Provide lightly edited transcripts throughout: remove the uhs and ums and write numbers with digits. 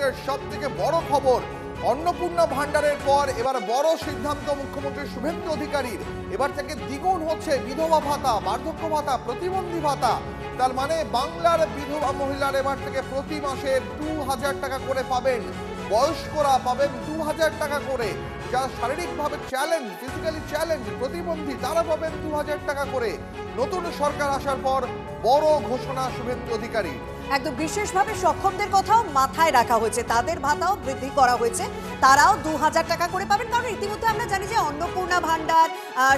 মুহূর্তের সব থেকে বড় খবর, অন্নপূর্ণা ভান্ডারের পর এবার বড় সিদ্ধান্ত মুখ্যমন্ত্রী শুভেন্দু অধিকারীর। এবার থেকে দ্বিগুণ হচ্ছে বিধবা ভাতা, বার্ধক্য ভাতা, প্রতিবন্ধী ভাতা। তার মানে বাংলার বিধবা মহিলার এবার থেকে প্রতি মাসে 2000 টাকা করে পাবেন, বয়স্করা পাবেন 2000 টাকা করে, যারা শারীরিকভাবে চ্যালেঞ্জ, ফিজিক্যালি চ্যালেঞ্জ, প্রতিবন্ধী, তারা পাবেন 2000 টাকা করে। নতুন সরকার আসার পর বড় ঘোষণা শুভেন্দু অধিকারী। একদম বিশেষভাবে সক্ষমদের কথাও মাথায় রাখা হয়েছে, তাদের ভাতাও বৃদ্ধি করা হয়েছে, তারাও 2000 টাকা করে পাবেন। কারণ ইতিমধ্যে আমরা জানি যে অন্নপূর্ণা ভান্ডার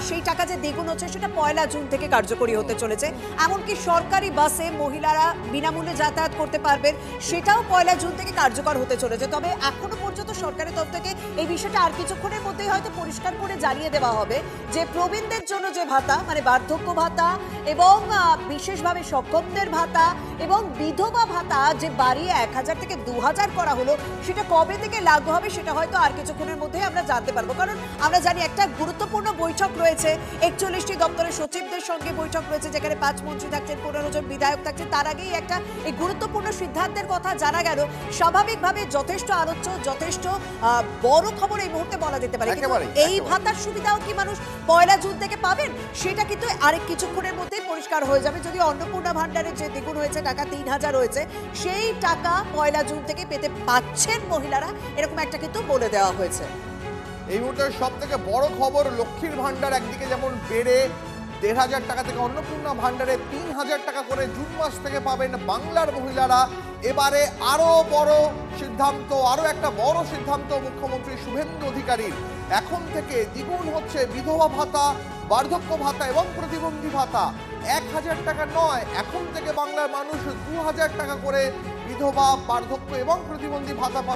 সেই টাকা যে দ্বিগুণ হচ্ছে সেটা 1 জুন থেকে কার্যকরী হতে চলেছে। এমনকি সরকারি বাসে মহিলারা বিনামূল্যে যাতায়াত করতে পারবেন, সেটাও 1 জুন থেকে কার্যকর হতে চলেছে। তবে এখনো পর্যন্ত সরকারের তরফ থেকে এই বিষয়টা আর কিছুক্ষণের মধ্যেই হয়তো পরিষ্কার করে জানিয়ে দেওয়া হবে যে প্রবীণদের জন্য যে ভাতা, মানে বার্ধক্য ভাতা এবং বিশেষভাবে সক্ষমদের ভাতা এবং বিধবা ভাতা যে বাড়িয়ে 1000 থেকে 2000 করা হলো, সেটা কবে থেকে লাগু হবে সেটা হয়তো আর কিছুক্ষণের মধ্যেই আমরা জানতে পারবো। কারণ আমরা জানি একটা গুরুত্বপূর্ণ বৈঠক রয়েছে, 41টি দপ্তরের সচিবদের সঙ্গে বৈঠক রয়েছে, যেখানে 5 মন্ত্রী থাকছেন, 15 জন বিধায়ক থাকছেন। তার আগেই একটা এই গুরুত্বপূর্ণ সিদ্ধান্তের কথা জানা গেল। স্বাভাবিকভাবে যথেষ্ট আলোচ্য, যথেষ্ট বড় খবর এই মুহূর্তে বলা যেতে পারে। এই ভাতার সুবিধাও কি মানুষ 1 জুন থেকে পাবেন সেটা কিন্তু আরেক কিছুক্ষণের মধ্যেই পরিষ্কার হয়ে যাবে। যদি অন্নপূর্ণা ভান্ডারের যে দ্বিগুণ হয়েছে টাকা 3000 হয়েছে, সেই টাকা 1 জুন থেকে পেতে পাচ্ছেন মহিলারা, এরকম একটা কিন্তু বলে দেওয়া হয়েছে। এই মুহূর্তের সব থেকে বড় খবর, লক্ষ্মীর ভান্ডার একদিকে যেমন বেড়ে 1500 টাকা থেকে অন্নপূর্ণা ভান্ডারে 3000 টাকা করে জুন মাস থেকে পাবেন বাংলার মহিলারা। এবারে আরো বড় সিদ্ধান্ত, আরো একটা বড় সিদ্ধান্ত মুখ্যমন্ত্রী শুভেন্দু অধিকারীর। এখন থেকে দ্বিগুণ হচ্ছে বিধবা ভাতা, বার্ধক্য ভাতা এবং প্রতিবন্ধী ভাতা। 1000 টাকা নয়, এখন থেকে বাংলার মানুষ 2000 টাকা করে বিধবা, বার্ধক্য এবং প্রতিবন্ধী ভাতা পাবে।